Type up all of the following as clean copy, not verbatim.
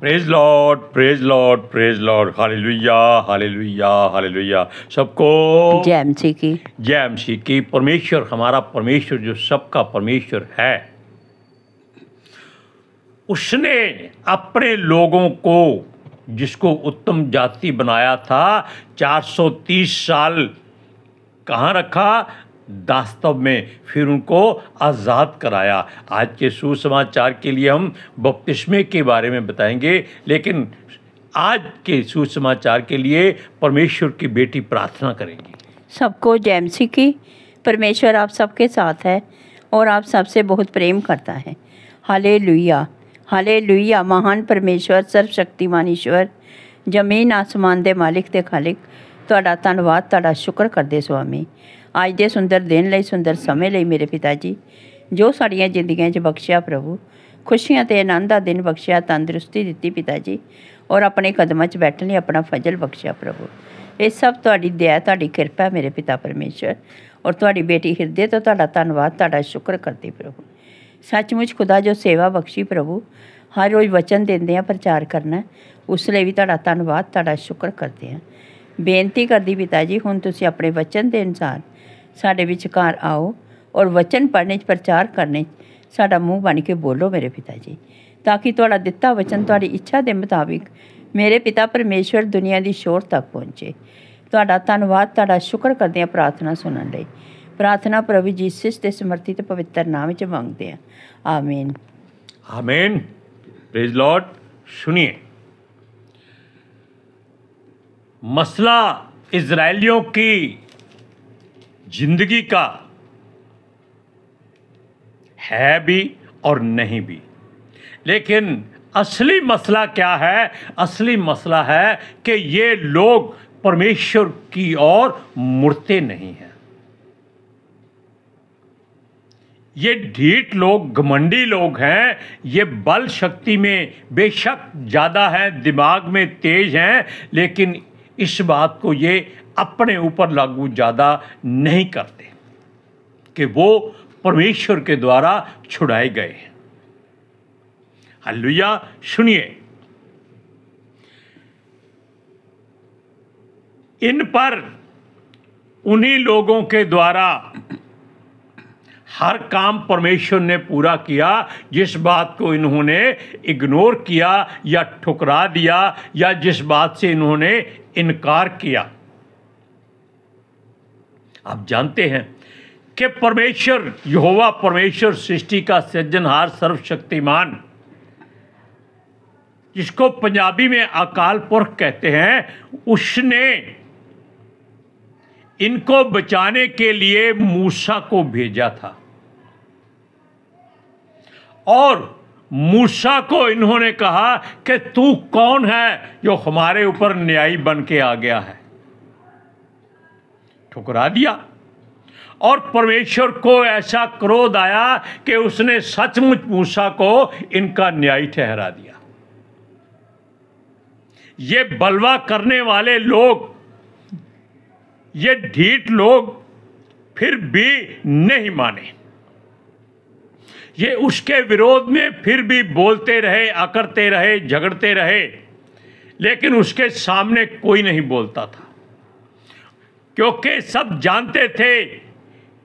Praise Lord, praise Lord, praise Lord, hallelujah, hallelujah, hallelujah. सबको जय मसीह की। जय मसीह की। परमेश्वर, हमारा परमेश्वर जो सबका परमेश्वर है, उसने अपने लोगों को, जिसको उत्तम जाति बनाया था, 430 साल कहाँ रखा? दास्तव में। फिर उनको आज़ाद कराया। आज के सुसमाचार के लिए हम बपतिस्मे के बारे में बताएंगे, लेकिन आज के सुसमाचार के लिए परमेश्वर की बेटी प्रार्थना करेंगी। सबको जय मसीह की। परमेश्वर आप सबके साथ है और आप सबसे बहुत प्रेम करता है। Hallelujah, hallelujah. महान परमेश्वर, सर्वशक्तिमान ईश्वर, जमीन आसमान दे मालिक ते खालिक, ਤੁਹਾਡਾ ਧੰਨਵਾਦ, ਤੁਹਾਡਾ ਸ਼ੁਕਰ ਕਰਦੇ ਸੁਆਮੀ। ਅੱਜ ਦੇ ਸੁੰਦਰ ਦਿਨ ਲਈ, ਸੁੰਦਰ ਸਮੇਂ ਲਈ ਮੇਰੇ ਪਿਤਾ ਜੀ, ਜੋ ਸਾਡੀਆਂ ਜ਼ਿੰਦਗੀਆਂ 'ਚ ਬਖਸ਼ਿਆ ਪ੍ਰਭੂ, ਖੁਸ਼ੀਆਂ ਤੇ ਆਨੰਦ ਦਾ ਦਿਨ ਬਖਸ਼ਿਆ, ਤੰਦਰੁਸਤੀ ਦਿੱਤੀ ਪਿਤਾ ਜੀ, ਔਰ ਆਪਣੇ ਕਦਮਾਂ 'ਚ ਬੈਠਣ ਲਈ ਆਪਣਾ ਫਜ਼ਲ ਬਖਸ਼ਿਆ ਪ੍ਰਭੂ। ਇਹ ਸਭ ਤੁਹਾਡੀ ਦਇਆ, ਤੁਹਾਡੀ ਕਿਰਪਾ ਮੇਰੇ ਪਿਤਾ ਪਰਮੇਸ਼ਰ, ਔਰ ਤੁਹਾਡੀ ਬੇਟੀ ਹਿਰਦੇ ਤੋਂ ਤੁਹਾਡਾ ਧੰਨਵਾਦ, ਤੁਹਾਡਾ ਸ਼ੁਕਰ ਕਰਦੀ ਪ੍ਰਭੂ। ਸੱਚਮੁੱਚ ਖੁਦਾ ਜੋ ਸੇਵਾ ਬਖਸ਼ੀ ਪ੍ਰਭੂ, ਹਰ ਰੋਜ਼ ਵਚਨ ਦਿੰਦੇ ਆ, ਪ੍ਰਚਾਰ ਕਰਨਾ, ਉਸ ਲਈ ਵੀ ਤੁਹਾਡਾ ਧੰਨਵਾਦ, ਤੁਹਾਡਾ ਸ਼ੁਕਰ ਕਰਦੇ ਹਾਂ। ਬੇਨਤੀ ਕਰਦੀ ਪਿਤਾ ਜੀ, ਹੁਣ ਤੁਸੀਂ ਆਪਣੇ ਵਚਨ ਦੇ ਅਨੁਸਾਰ ਸਾਡੇ ਵਿਚਕਾਰ ਆਓ ਔਰ ਵਚਨ ਪੜ੍ਹਨੇ 'ਚ, ਪ੍ਰਚਾਰ ਕਰਨੇ 'ਚ ਸਾਡਾ ਮੂੰਹ ਬਣ ਕੇ ਬੋਲੋ ਮੇਰੇ ਪਿਤਾ ਜੀ, ਤਾਂ ਕਿ ਤੁਹਾਡਾ ਦਿੱਤਾ ਵਚਨ ਤੁਹਾਡੀ ਇੱਛਾ ਦੇ ਮੁਤਾਬਿਕ ਮੇਰੇ ਪਿਤਾ ਪਰਮੇਸ਼ਵਰ ਦੁਨੀਆ ਦੀ ਸ਼ੋਰ ਤੱਕ ਪਹੁੰਚੇ। ਤੁਹਾਡਾ ਧੰਨਵਾਦ, ਤੁਹਾਡਾ ਸ਼ੁਕਰ ਕਰਦੇ ਹਾਂ ਪ੍ਰਾਰਥਨਾ ਸੁਣਨ ਲਈ। ਪ੍ਰਾਰਥਨਾ ਪ੍ਰਭੂ ਯੀਸ਼ੂ ਦੇ ਸਮਰਥਿਤ ਪਵਿੱਤਰ ਨਾਮ 'ਚ ਮੰਗਦੇ ਹਾਂ, ਆਮੀਨ, आमीन। Praise Lord. सुनिए, मसला इजरायलियों की जिंदगी का है भी और नहीं भी, लेकिन असली मसला क्या है? असली मसला है कि ये लोग परमेश्वर की ओर मुड़ते नहीं हैं। ये ढीठ लोग, घमंडी लोग हैं। ये बल शक्ति में बेशक ज़्यादा हैं, दिमाग में तेज हैं, लेकिन इस बात को ये अपने ऊपर लागू ज़्यादा नहीं करते कि वो परमेश्वर के द्वारा छुड़ाए गए हैं। हालेलुया। सुनिए, इन पर उन्हीं लोगों के द्वारा हर काम परमेश्वर ने पूरा किया जिस बात को इन्होंने इग्नोर किया या ठुकरा दिया, या जिस बात से इन्होंने इनकार किया। आप जानते हैं कि परमेश्वर, यहोवा परमेश्वर, सृष्टि का सृजनहार, सर्वशक्तिमान, जिसको पंजाबी में अकाल पुरख कहते हैं, उसने इनको बचाने के लिए मूसा को भेजा था। और मूसा को इन्होंने कहा कि तू कौन है जो हमारे ऊपर न्यायी बन के आ गया है? ठुकरा दिया। और परमेश्वर को ऐसा क्रोध आया कि उसने सचमुच मूसा को इनका न्यायी ठहरा दिया। ये बलवा करने वाले लोग, ये ढीठ लोग फिर भी नहीं माने। ये उसके विरोध में फिर भी बोलते रहे, अकड़ते रहे, झगड़ते रहे, लेकिन उसके सामने कोई नहीं बोलता था, क्योंकि सब जानते थे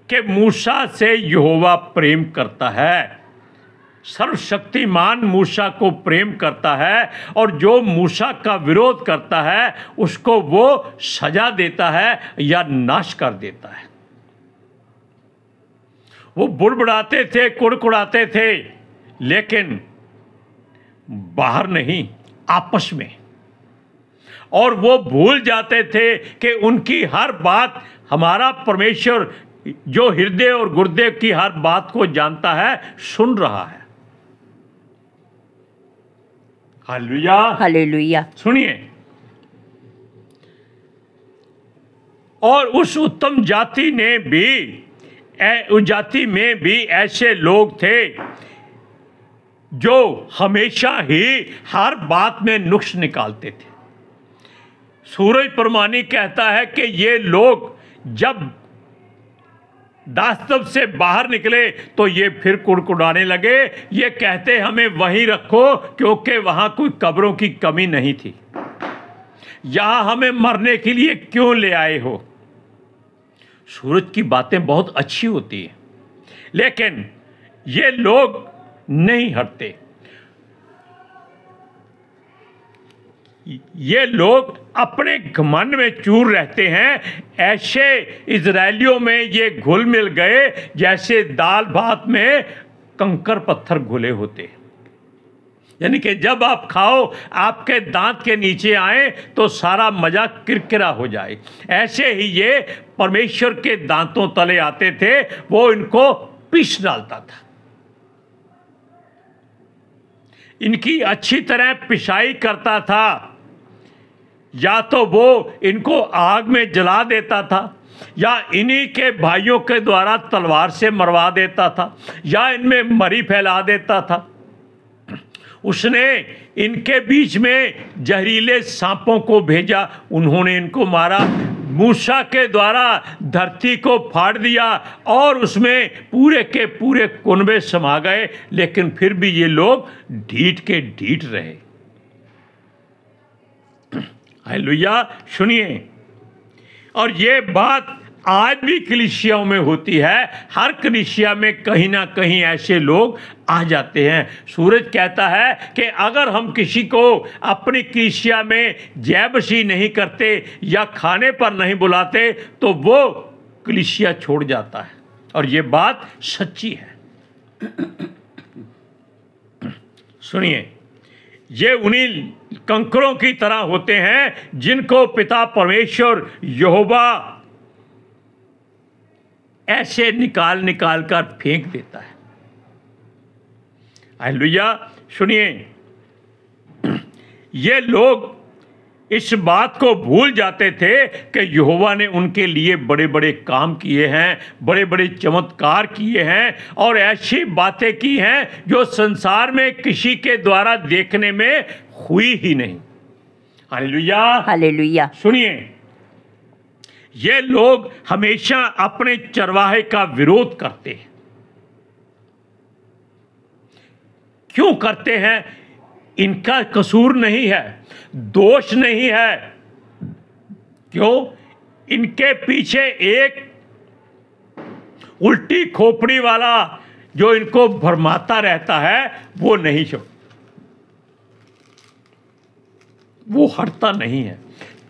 कि मूसा से यहोवा प्रेम करता है। सर्वशक्तिमान मूसा को प्रेम करता है, और जो मूसा का विरोध करता है उसको वो सजा देता है या नाश कर देता है। वो बुड़बुड़ाते थे, कुड़कुड़ाते थे, लेकिन बाहर नहीं, आपस में। और वो भूल जाते थे कि उनकी हर बात, हमारा परमेश्वर जो हृदय और गुर्दे की हर बात को जानता है, सुन रहा है। Hallelujah, hallelujah. सुनिए, और उस उत्तम जाति ने भी, उस जाति में भी ऐसे लोग थे जो हमेशा ही हर बात में नुक्स निकालते थे। सूरज प्रमाणी कहता है कि ये लोग जब दास्तव से बाहर निकले तो ये फिर कुड़कुड़ाने लगे। ये कहते हमें वहीं रखो, क्योंकि वहां कोई कब्रों की कमी नहीं थी। यहां हमें मरने के लिए क्यों ले आए हो? सूरज की बातें बहुत अच्छी होती हैं, लेकिन ये लोग नहीं हटते। ये लोग अपने घमंड में चूर रहते हैं। ऐसे इजरायलियों में ये घुल मिल गए जैसे दाल भात में कंकर पत्थर घुले होते। यानी कि जब आप खाओ, आपके दांत के नीचे आए तो सारा मजा किरकिरा हो जाए। ऐसे ही ये परमेश्वर के दांतों तले आते थे, वो इनको पीस डालता था। इनकी अच्छी तरह पिसाई करता था। या तो वो इनको आग में जला देता था, या इन्हीं के भाइयों के द्वारा तलवार से मरवा देता था, या इनमें मरी फैला देता था। उसने इनके बीच में जहरीले सांपों को भेजा, उन्होंने इनको मारा। मूसा के द्वारा धरती को फाड़ दिया और उसमें पूरे के पूरे कुनबे समा गए, लेकिन फिर भी ये लोग ढीठ के ढीठ रहे। हालेलुया। सुनिए, और ये बात आज भी कलीसियाओं में होती है। हर कलीसिया में कहीं ना कहीं ऐसे लोग आ जाते हैं। सूरज कहता है कि अगर हम किसी को अपनी कलीसिया में जय मसीह नहीं करते या खाने पर नहीं बुलाते तो वो कलीसिया छोड़ जाता है, और ये बात सच्ची है। सुनिए, ये उन्हीं कंकरों की तरह होते हैं जिनको पिता परमेश्वर यहोवा ऐसे निकाल निकाल कर फेंक देता है। हालेलुया। सुनिए, ये लोग इस बात को भूल जाते थे कि यहोवा ने उनके लिए बड़े बड़े काम किए हैं, बड़े बड़े चमत्कार किए हैं, और ऐसी बातें की हैं जो संसार में किसी के द्वारा देखने में हुई ही नहीं। Hallelujah, hallelujah. सुनिए, ये लोग हमेशा अपने चरवाहे का विरोध करते हैं। क्यों करते हैं? इनका कसूर नहीं है, दोष नहीं है। क्यों? इनके पीछे एक उल्टी खोपड़ी वाला जो इनको भरमाता रहता है, वो नहीं छो, वो हटता नहीं है,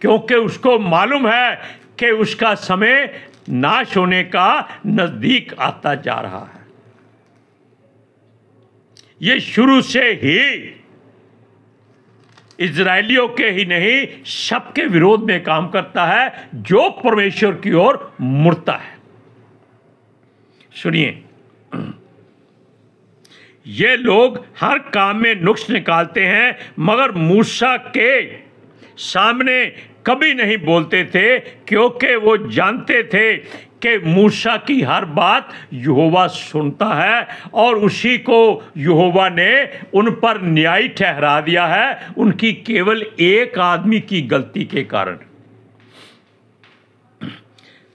क्योंकि उसको मालूम है कि उसका समय नाश होने का नजदीक आता जा रहा है। ये शुरू से ही इजरायलियों के ही नहीं, सबके विरोध में काम करता है जो परमेश्वर की ओर मुड़ता है। सुनिए, ये लोग हर काम में नुक्स निकालते हैं, मगर मूसा के सामने कभी नहीं बोलते थे, क्योंकि वो जानते थे कि मूसा की हर बात यहोवा सुनता है, और उसी को यहोवा ने उन पर न्याय ठहरा दिया है, उनकी केवल एक आदमी की गलती के कारण।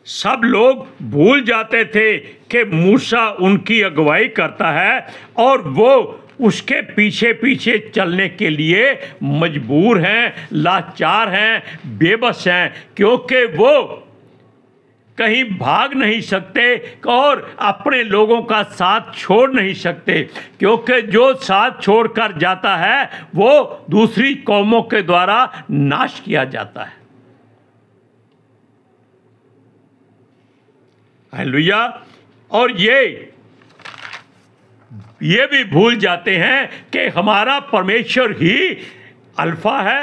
सब लोग भूल जाते थे कि मूसा उनकी अगुवाई करता है, और वो उसके पीछे पीछे चलने के लिए मजबूर हैं, लाचार हैं, बेबस हैं, क्योंकि वो कहीं भाग नहीं सकते और अपने लोगों का साथ छोड़ नहीं सकते, क्योंकि जो साथ छोड़कर जाता है वो दूसरी कौमों के द्वारा नाश किया जाता है। हालेलुया। और ये भी भूल जाते हैं कि हमारा परमेश्वर ही अल्फा है,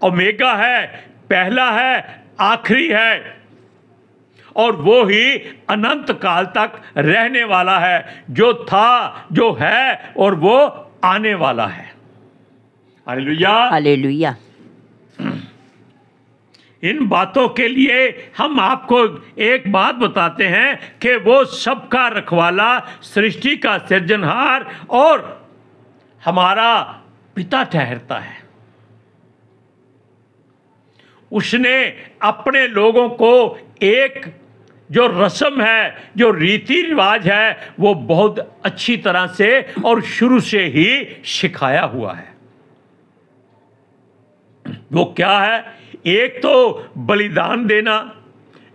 ओमेगा है, पहला है, आखिरी है, और वो ही अनंत काल तक रहने वाला है, जो था, जो है और वो आने वाला है। Hallelujah, hallelujah. इन बातों के लिए हम आपको एक बात बताते हैं कि वो सबका रखवाला, सृष्टि का सृजनहार और हमारा पिता ठहरता है। उसने अपने लोगों को एक जो रस्म है, जो रीति रिवाज है, वो बहुत अच्छी तरह से और शुरू से ही सिखाया हुआ है। वो क्या है? एक तो बलिदान देना,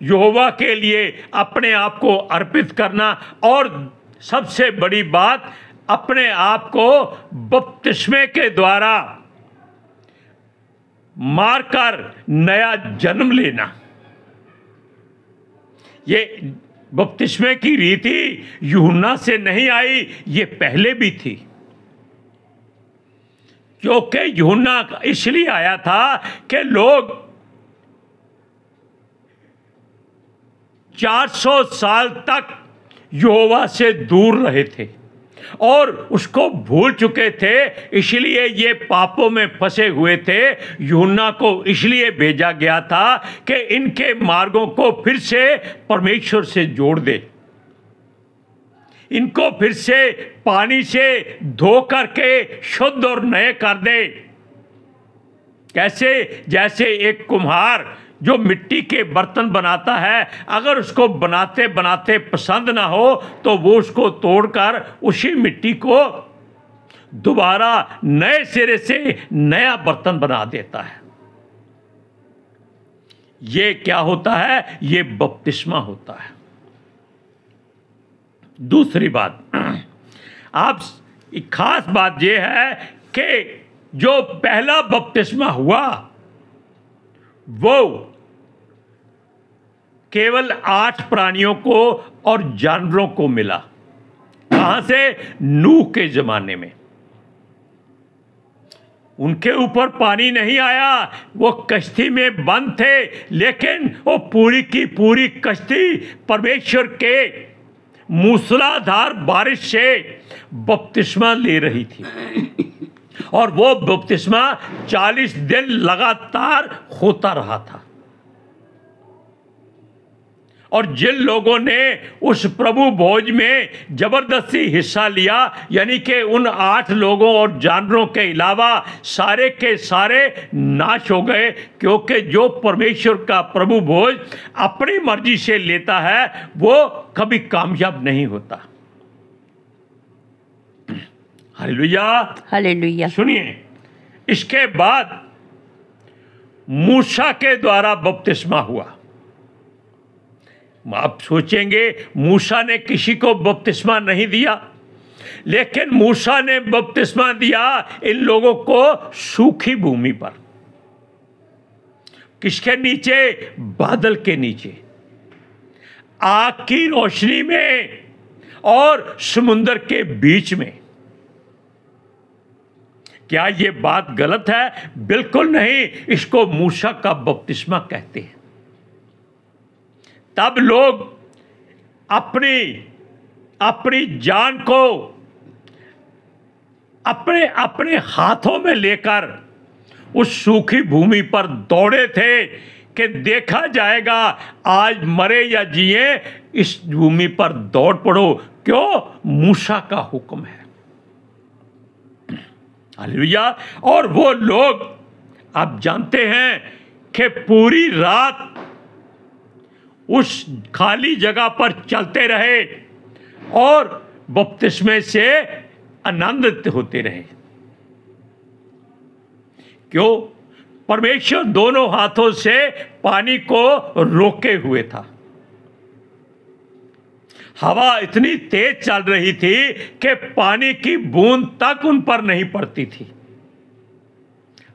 यहोवा के लिए अपने आप को अर्पित करना, और सबसे बड़ी बात अपने आप को बपतिस्मे के द्वारा मारकर नया जन्म लेना। ये बपतिस्मे की रीति यूहन्ना से नहीं आई, ये पहले भी थी। क्योंकि यूहन्ना इसलिए आया था कि लोग 400 साल तक यहोवा से दूर रहे थे और उसको भूल चुके थे, इसलिए ये पापों में फंसे हुए थे। यूहन्ना को इसलिए भेजा गया था कि इनके मार्गों को फिर से परमेश्वर से जोड़ दे, इनको फिर से पानी से धो करके शुद्ध और नए कर दे। कैसे? जैसे एक कुम्हार जो मिट्टी के बर्तन बनाता है, अगर उसको बनाते बनाते पसंद ना हो तो वो उसको तोड़कर उसी मिट्टी को दोबारा नए सिरे से नया बर्तन बना देता है। ये क्या होता है? ये बपतिस्मा होता है। दूसरी बात, आप एक खास बात यह है कि जो पहला बपतिस्मा हुआ वो केवल 8 प्राणियों को और जानवरों को मिला। कहां से? नूह के जमाने में। उनके ऊपर पानी नहीं आया, वो कश्ती में बंद थे, लेकिन वो पूरी की पूरी कश्ती परमेश्वर के मूसलाधार बारिश से बपतिस्मा ले रही थी और वो बपतिस्मा 40 दिन लगातार होता रहा था। और जिन लोगों ने उस प्रभु भोज में जबरदस्ती हिस्सा लिया, यानी कि उन 8 लोगों और जानवरों के अलावा सारे के सारे नाश हो गए, क्योंकि जो परमेश्वर का प्रभु भोज अपनी मर्जी से लेता है वो कभी कामयाब नहीं होता। Hallelujah, hallelujah. सुनिए, इसके बाद मूसा के द्वारा बपतिस्मा हुआ। आप सोचेंगे मूसा ने किसी को बपतिस्मा नहीं दिया, लेकिन मूसा ने बपतिस्मा दिया इन लोगों को सूखी भूमि पर। किसके नीचे? बादल के नीचे, आग की रोशनी में और समुद्र के बीच में। क्या ये बात गलत है? बिल्कुल नहीं। इसको मूसा का बपतिस्मा कहते हैं। तब लोग अपनी जान को अपने हाथों में लेकर उस सूखी भूमि पर दौड़े थे कि देखा जाएगा आज मरे या जिए, इस भूमि पर दौड़ पड़ो। क्यों? मूसा का हुक्म है। हालेलुया। और वो लोग, आप जानते हैं कि पूरी रात उस खाली जगह पर चलते रहे और बपतिस्मे से आनंदित होते रहे। क्यों? परमेश्वर दोनों हाथों से पानी को रोके हुए था। हवा इतनी तेज चल रही थी कि पानी की बूंद तक उन पर नहीं पड़ती थी।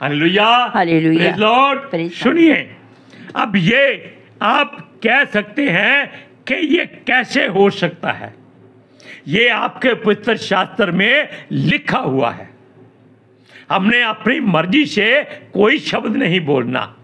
Hallelujah, hallelujah, praise Lord. सुनिए, अब ये आप कह सकते हैं कि ये कैसे हो सकता है? ये आपके पवित्र शास्त्र में लिखा हुआ है। हमने अपनी मर्जी से कोई शब्द नहीं बोलना।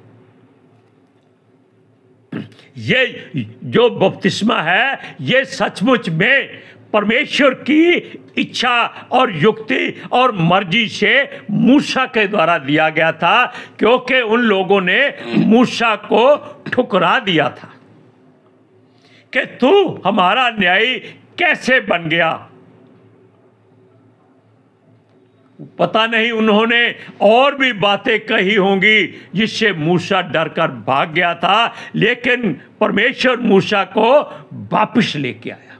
ये जो बपतिस्मा है ये सचमुच में परमेश्वर की इच्छा और युक्ति और मर्जी से मूसा के द्वारा दिया गया था, क्योंकि उन लोगों ने मूसा को ठुकरा दिया था कि तू हमारा न्यायी कैसे बन गया। पता नहीं उन्होंने और भी बातें कही होंगी जिससे मूसा डर कर भाग गया था, लेकिन परमेश्वर मूसा को वापस लेके आया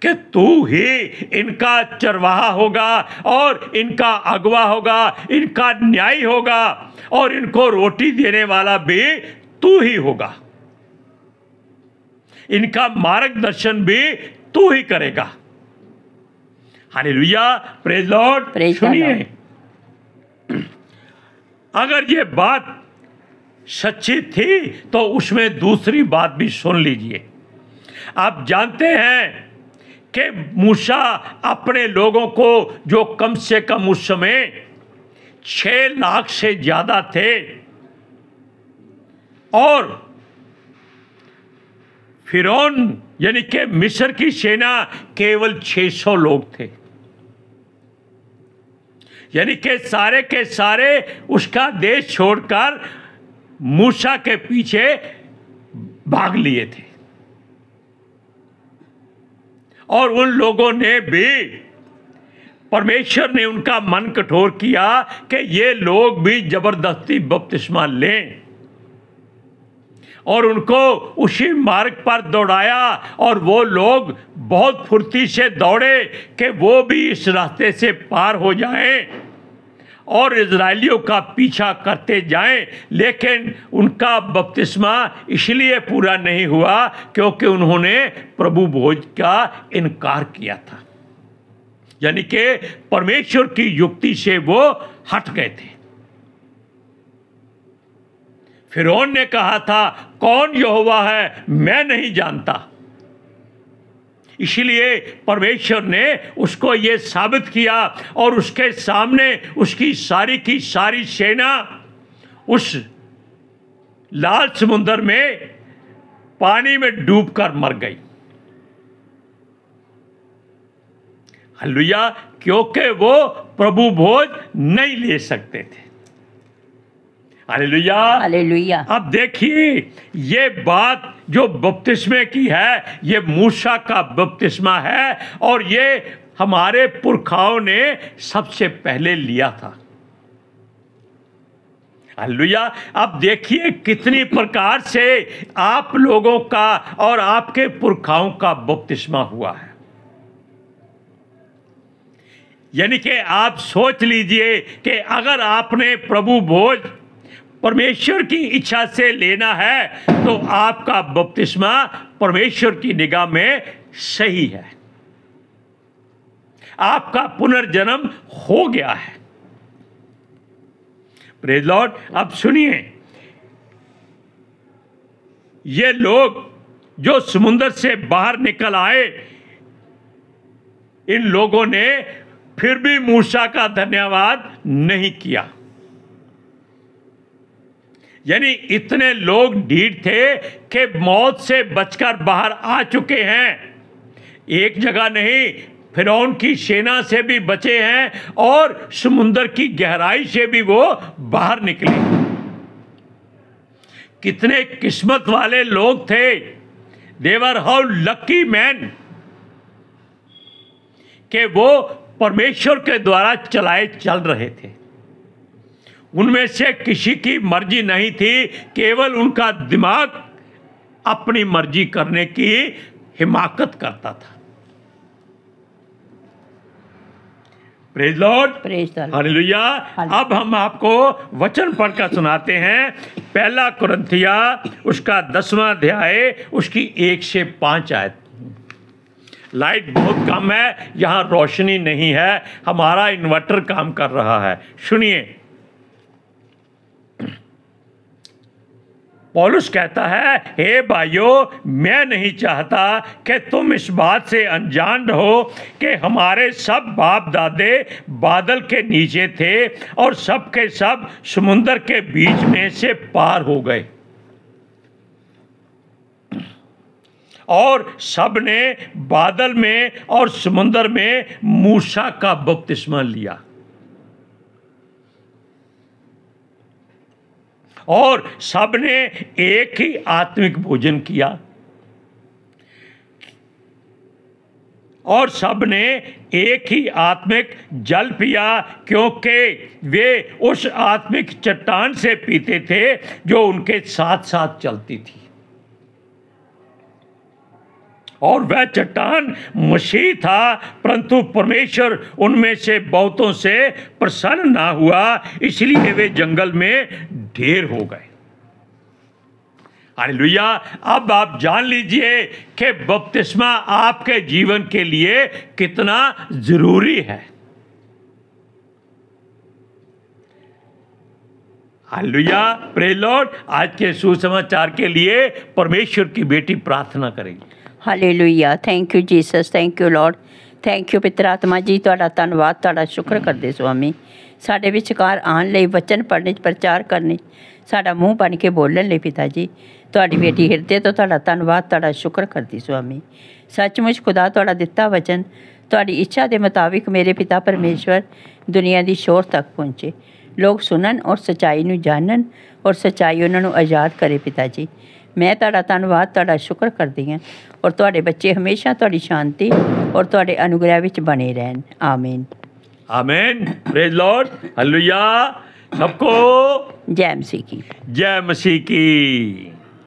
कि तू ही इनका चरवाहा होगा और इनका अगवा होगा, इनका न्यायी होगा और इनको रोटी देने वाला भी तू ही होगा, इनका मार्गदर्शन भी तू ही करेगा। Hallelujah, praise Lord. सुनिए, अगर ये बात सच्ची थी तो उसमें दूसरी बात भी सुन लीजिए। आप जानते हैं कि मूसा अपने लोगों को, जो कम से कम उस समय 6 लाख से ज्यादा थे, और फिरौन यानी कि मिस्र की सेना केवल 600 लोग थे, यानी कि सारे के सारे उसका देश छोड़कर मूसा के पीछे भाग लिए थे। और उन लोगों ने भी, परमेश्वर ने उनका मन कठोर किया कि ये लोग भी जबरदस्ती बपतिस्मा लें, और उनको उसी मार्ग पर दौड़ाया, और वो लोग बहुत फुर्ती से दौड़े कि वो भी इस रास्ते से पार हो जाएं और इजराइलियों का पीछा करते जाएं। लेकिन उनका बपतिस्मा इसलिए पूरा नहीं हुआ क्योंकि उन्होंने प्रभु भोज का इनकार किया था, यानी कि परमेश्वर की युक्ति से वो हट गए थे। फिरौन ने कहा था, कौन यहोवा है, मैं नहीं जानता। इसलिए परमेश्वर ने उसको ये साबित किया, और उसके सामने उसकी सारी की सारी सेना उस लाल समुद्र में पानी में डूबकर मर गई। हालेलुया, क्योंकि वो प्रभु भोज नहीं ले सकते थे। Hallelujah, hallelujah. अब देखिए, ये बात जो बपतिस्मे की है, ये मूसा का बपतिस्मा है, और ये हमारे पुरखाओं ने सबसे पहले लिया था। हालेलुया। अब देखिए कितनी प्रकार से आप लोगों का और आपके पुरखाओं का बपतिस्मा हुआ है। यानी कि आप सोच लीजिए कि अगर आपने प्रभु भोज परमेश्वर की इच्छा से लेना है तो आपका बपतिस्मा परमेश्वर की निगाह में सही है, आपका पुनर्जन्म हो गया है। Praise Lord. अब सुनिए, ये लोग जो समुद्र से बाहर निकल आए, इन लोगों ने फिर भी मूसा का धन्यवाद नहीं किया। यानी इतने लोग ढीठ थे कि मौत से बचकर बाहर आ चुके हैं, एक जगह नहीं, फिरौन की सेना से भी बचे हैं और समुद्र की गहराई से भी वो बाहर निकले। कितने किस्मत वाले लोग थे, दे वर हाउ लकी मैन, कि वो परमेश्वर के द्वारा चलाए चल रहे थे। उनमें से किसी की मर्जी नहीं थी, केवल उनका दिमाग अपनी मर्जी करने की हिमाकत करता था। Praise Lord, hallelujah. अब हम आपको वचन पढ़कर सुनाते हैं। पहला कुरिन्थिया उसका 10वां अध्याय उसकी 1 से 5 आयत। लाइट बहुत कम है, यहाँ रोशनी नहीं है, हमारा इन्वर्टर काम कर रहा है। सुनिए, पौलुस कहता है, हे भाइयों, मैं नहीं चाहता कि तुम इस बात से अनजान रहो कि हमारे सब बाप दादे बादल के नीचे थे और सब के सब समुद्र के बीच में से पार हो गए, और सब ने बादल में और समुद्र में मूसा का बपतिस्मा लिया, और सब ने एक ही आत्मिक भोजन किया। और सब ने एक ही आत्मिक जल पिया, क्योंकि वे उस आत्मिक चट्टान से पीते थे जो उनके साथ साथ चलती थी। और वह चट्टान मसीह था, परंतु परमेश्वर उनमें से बहुतों से प्रसन्न ना हुआ, इसलिए वे जंगल में ढेर हो गए। हालेलुया। अब आप जान लीजिए कि बपतिस्मा आपके जीवन के लिए कितना जरूरी है। Hallelujah, praise Lord. आज के सुसमाचार के लिए परमेश्वर की बेटी प्रार्थना करेगी। Hallelujah. Thank you Jesus, thank you Lord, thank you पितर आत्मा जी, ਤੁਹਾਡਾ ਧੰਨਵਾਦ, ਤੁਹਾਡਾ ਸ਼ੁਕਰ ਕਰਦੇ स्वामी। ਸਾਡੇ ਵਿਚਕਾਰ ਆਉਣ ਲਈ, ਵਚਨ ਪੜ੍ਹਨੇ, ਪ੍ਰਚਾਰ ਕਰਨੇ, ਸਾਡਾ ਮੂੰਹ ਬਣ ਕੇ ਬੋਲਣ ਲਈ ਪਿਤਾ ਜੀ, ਤੁਹਾਡੀ ਬੇਟੀ ਹਿਰਦੇ ਤੋਂ ਤੁਹਾਡਾ ਧੰਨਵਾਦ, ਤੁਹਾਡਾ ਸ਼ੁਕਰ ਕਰਦੀ स्वामी। ਸੱਚਮੁੱਚ ਖੁਦਾ ਤੁਹਾਡਾ ਦਿੱਤਾ ਵਚਨ ਤੁਹਾਡੀ ਇੱਛਾ ਦੇ ਮੁਤਾबिक ਮੇਰੇ ਪਿਤਾ ਪਰਮੇਸ਼ਵਰ ਦੁਨੀਆ ਦੀ ਸ਼ੋਰ ਤੱਕ ਪਹੁੰਚੇ, ਲੋਕ ਸੁਣਨ ਔਰ ਸੱਚਾਈ ਨੂੰ ਜਾਣਨ ਔਰ ਸੱਚਾਈ ਉਹਨਾਂ ਨੂੰ ਆਜ਼ਾਦ ਕਰੇ ਪਿਤਾ ਜੀ। ਮੈਂ ਤੁਹਾਡਾ ਧੰਨਵਾਦ, ਤੁਹਾਡਾ ਸ਼ੁਕਰ ਕਰਦੀ ਹਾਂ, ਔਰ ਤੁਹਾਡੇ ਬੱਚੇ ਹਮੇਸ਼ਾ ਤੁਹਾਡੀ ਸ਼ਾਂਤੀ ਔਰ ਤੁਹਾਡੇ ਅਨੁਗ੍ਰਹਿ ਵਿੱਚ ਬਣੇ ਰਹਿਣ। ਆਮੀਨ, आमीन, प्रेज लॉर्ड, हालेलुया। सबको जय मसीह की। जय मसीह की।